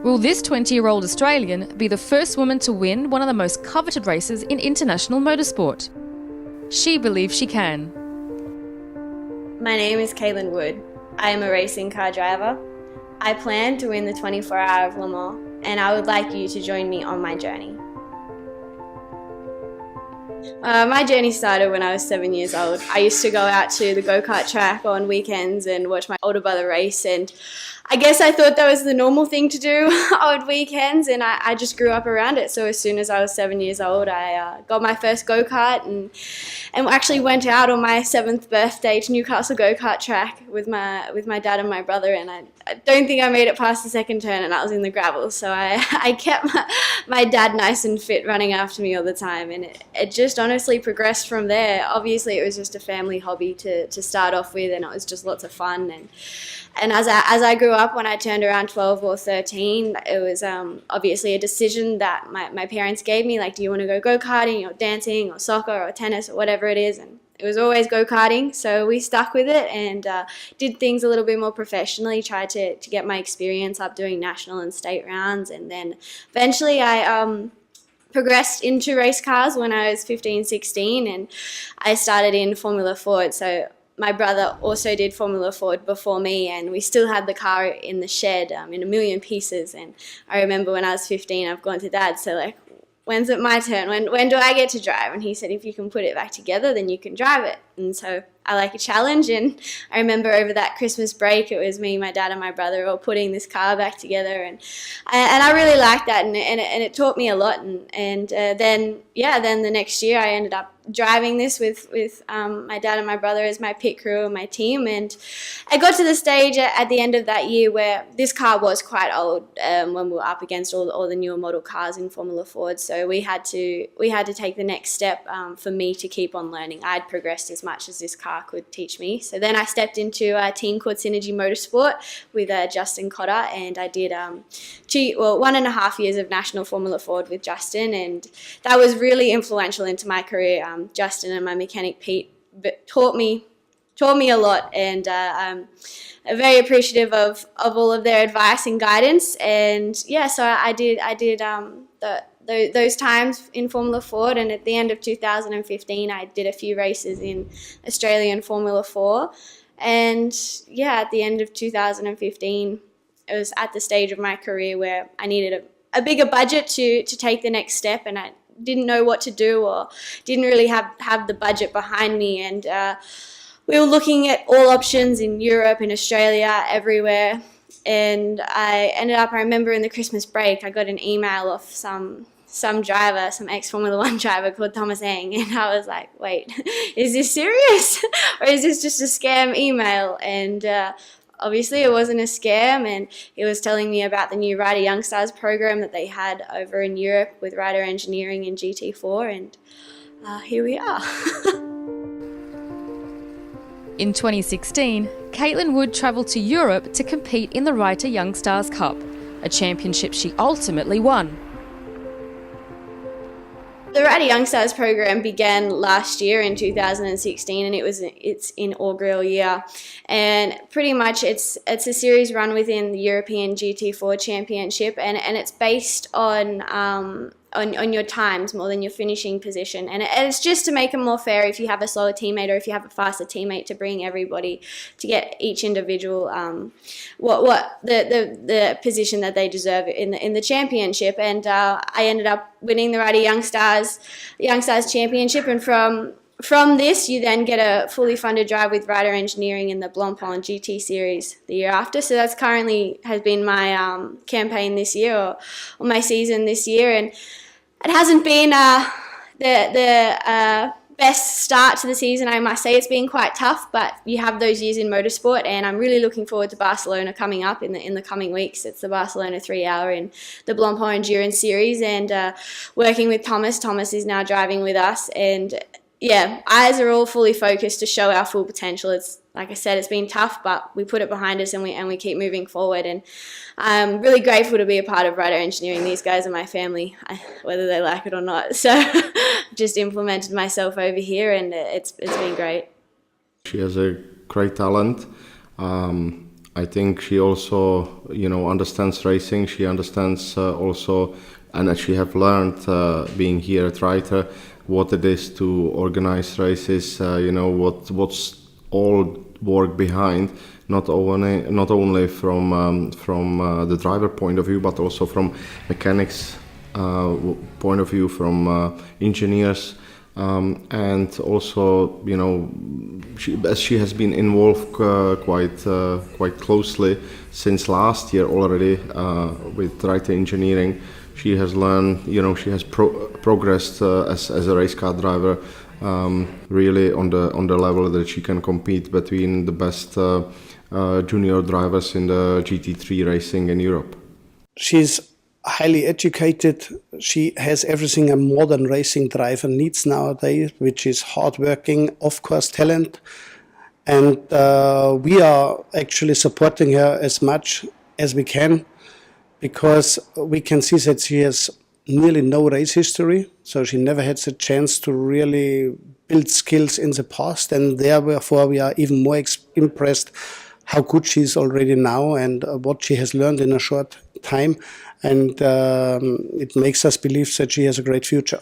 Will this 20-year-old Australian be the first woman to win one of the most coveted races in international motorsport? She believes she can. My name is Caitlin Wood. I am a racing car driver. I plan to win the 24 Hour of Le Mans, and I would like you to join me on my journey. My journey started when I was 7 years old. I used to go out to the go-kart track on weekends and watch my older brother race, and I guess I thought that was the normal thing to do on weekends, and I just grew up around it. So as soon as I was 7 years old, I got my first go-kart and actually went out on my 7th birthday to Newcastle go-kart track with my dad and my brother, and I don't think I made it past the second turn, and I was in the gravel. So I kept my dad nice and fit running after me all the time, and it just honestly progressed from there. Obviously, it was just a family hobby to start off with, and it was just lots of fun. And as I grew up, when I turned around 12 or 13, it was obviously a decision that my parents gave me, like, do you want to go go-karting or dancing or soccer or tennis or whatever it is? And it was always go-karting, so we stuck with it and did things a little bit more professionally, tried to get my experience up doing national and state rounds, and then eventually I progressed into race cars when I was 15, 16, and I started in Formula Ford. So my brother also did Formula Ford before me, and we still had the car in the shed in a million pieces. And I remember when I was 15, I've gone to Dad, so like, when's it my turn? When do I get to drive? And he said, if you can put it back together, then you can drive it. And so I like a challenge, and I remember over that Christmas break, it was me, my dad, and my brother all putting this car back together, and I really liked that, and it taught me a lot. And then the next year I ended up driving this with my dad and my brother as my pit crew and my team, and I got to the stage at the end of that year where this car was quite old when we were up against all the newer model cars in Formula Ford. So we had to take the next step for me to keep on learning. I'd progressed as much as this car could teach me. So then I stepped into a team called Synergy Motorsport with Justin Cotter, and I did 1.5 years of national Formula Ford with Justin, and that was really influential into my career. Justin and my mechanic Pete taught me a lot, and I'm very appreciative of all of their advice and guidance. And yeah, so I did those times in Formula Ford, and at the end of 2015 I did a few races in Australian Formula 4, and yeah, at the end of 2015 it was at the stage of my career where I needed a bigger budget to take the next step, and I didn't know what to do or didn't really have the budget behind me, and we were looking at all options in Europe, in Australia, everywhere. And I remember in the Christmas break, I got an email off some driver, some ex-Formula 1 driver called Thomas Eng, and I was like, wait, is this serious? Or is this just a scam email? And obviously it wasn't a scam, and he was telling me about the new Ryder Youngstars program that they had over in Europe with Ryder Engineering and GT4, and here we are. In 2016, Caitlin Wood travelled to Europe to compete in the Ryder Youngstars Cup, a championship she ultimately won. The Ryder Youngstars program began last year in 2016, and its inaugural year, and pretty much it's a series run within the European GT4 Championship, and it's based on your times more than your finishing position, and it's just to make it more fair if you have a slower teammate or if you have a faster teammate, to bring everybody to get each individual what the position that they deserve in the championship. And I ended up winning the Ryder Youngstars Championship, and from this you then get a fully funded drive with Ryder Engineering in the Blancpain GT Series the year after. So that's currently has been my campaign this year, or my season this year, and it hasn't been the best start to the season, I must say. It's been quite tough, but you have those years in motorsport, and I'm really looking forward to Barcelona coming up in the coming weeks. It's the Barcelona 3 Hour in the Blancpain Endurance Series, and working with Thomas. Thomas is now driving with us, and yeah, eyes are all fully focused to show our full potential. It's, like I said, it's been tough, but we put it behind us, and we keep moving forward. And I'm really grateful to be a part of Ryder Engineering. These guys are my family, whether they like it or not. So just implemented myself over here, and it's been great. She has a great talent. I think she also, understands racing. She understands also, and that she have learned being here at Ryder, what it is to organize races. What's all work behind, not only from the driver point of view, but also from mechanics point of view, from engineers. And also, as she has been involved quite closely since last year already with Ryder Engineering, she has learned, she has progressed as a race car driver, really on the level that she can compete between the best junior drivers in the GT3 racing in Europe. She's highly educated. She has everything a modern racing driver needs nowadays, which is hardworking, of course, talent. And we are actually supporting her as much as we can, because we can see that she has nearly no race history, so she never had the chance to really build skills in the past, and therefore we are even more impressed how good she is already now and what she has learned in a short time, and it makes us believe that she has a great future.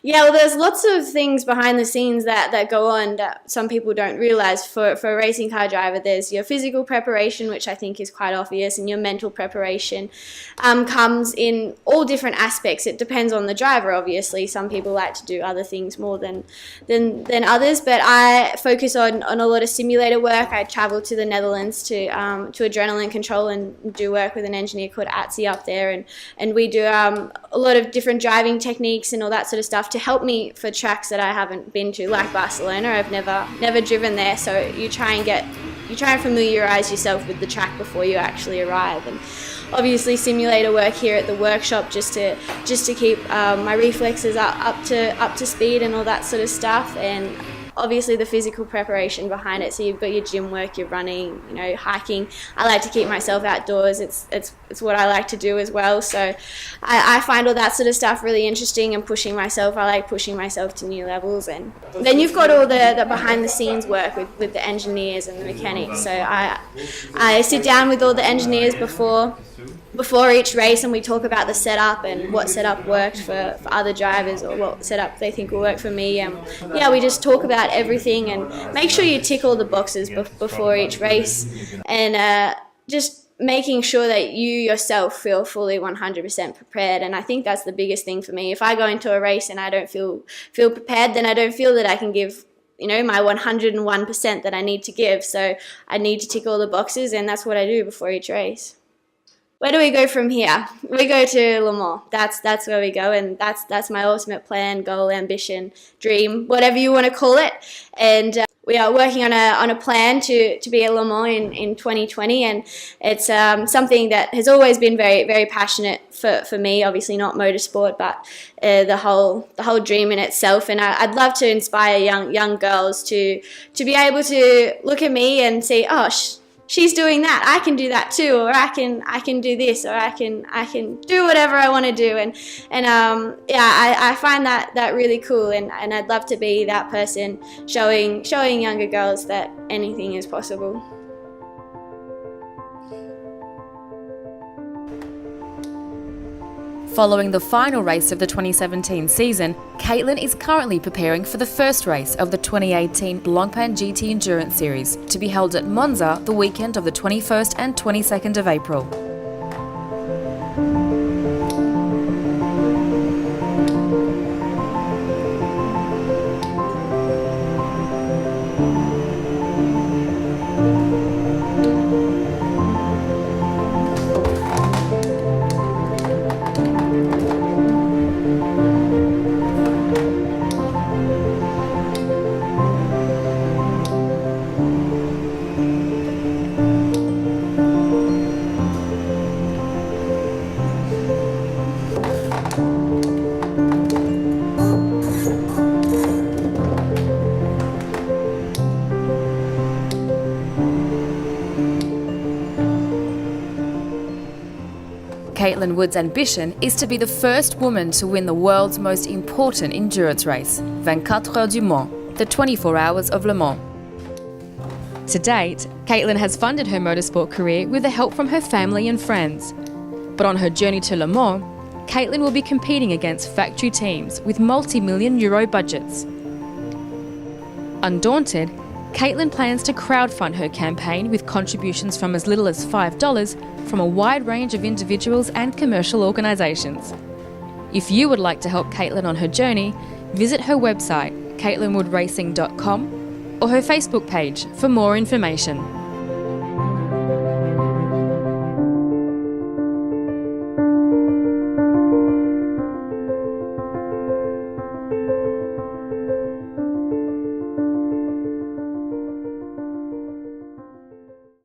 Yeah, well, there's lots of things behind the scenes that go on that some people don't realize. For a racing car driver, there's your physical preparation, which I think is quite obvious, and your mental preparation comes in all different aspects. It depends on the driver, obviously. Some people like to do other things more than others, but I focus on a lot of simulator work. I travel to the Netherlands to adrenaline control and do work with an engineer called Atzi up there, and we do a lot of different driving techniques and all that sort of stuff to help me for tracks that I haven't been to, like Barcelona. I've never driven there, so you try and familiarize yourself with the track before you actually arrive. And obviously simulator work here at the workshop just to keep my reflexes up to speed and all that sort of stuff. And obviously the physical preparation behind it. So you've got your gym work, your running, hiking. I like to keep myself outdoors. It's what I like to do as well. So I find all that sort of stuff really interesting and pushing myself. I like pushing myself to new levels. And then you've got all the behind the scenes work with the engineers and the mechanics. So I sit down with all the engineers before each race, and we talk about the setup and what setup worked for other drivers or what setup they think will work for me. We just talk about everything and make sure you tick all the boxes before each race, and just making sure that you yourself feel fully 100% prepared. And I think that's the biggest thing for me. If I go into a race and I don't feel prepared, then I don't feel that I can give my 101% that I need to give. So I need to tick all the boxes, and that's what I do before each race. Where do we go from here? We go to Le Mans. That's where we go, and that's my ultimate plan, goal, ambition, dream, whatever you want to call it. And we are working on a plan to be at Le Mans in 2020, and it's something that has always been very, very passionate for me. Obviously not motorsport, but the whole dream in itself. And I'd love to inspire young girls to be able to look at me and see, oh, she's doing that, I can do that too, or I can do this, or I can do whatever I want to do. And I find that really cool, and I'd love to be that person showing younger girls that anything is possible. Following the final race of the 2017 season, Caitlin is currently preparing for the first race of the 2018 Blancpain GT Endurance Series, to be held at Monza the weekend of the 21st and 22nd of April. Caitlin Wood's ambition is to be the first woman to win the world's most important endurance race, 24 Heures du Mans, the 24 Hours of Le Mans. To date, Caitlin has funded her motorsport career with the help from her family and friends. But on her journey to Le Mans, Caitlin will be competing against factory teams with multi-million euro budgets. Undaunted, Caitlin plans to crowdfund her campaign with contributions from as little as $5 from a wide range of individuals and commercial organisations. If you would like to help Caitlin on her journey, visit her website, caitlinwoodracing.com, or her Facebook page for more information.